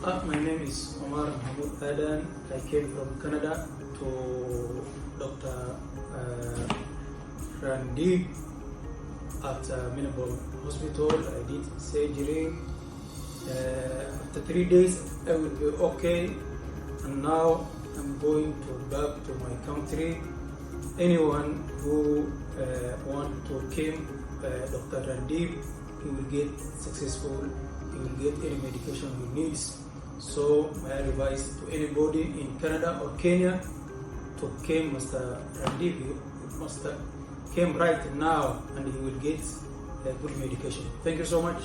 My name is Omar Mahmoud Adnan. I came from Canada to Dr. Randeep at Minable Hospital. I did surgery. After 3 days, I will be okay. And now I'm going back to my country. Anyone who want to come Dr. Randeep, he will get successful. He will get any medication he needs. So my advice to anybody in Canada or Kenya to come Mr. Randeep, he must come right now and he will get good medication. Thank you so much.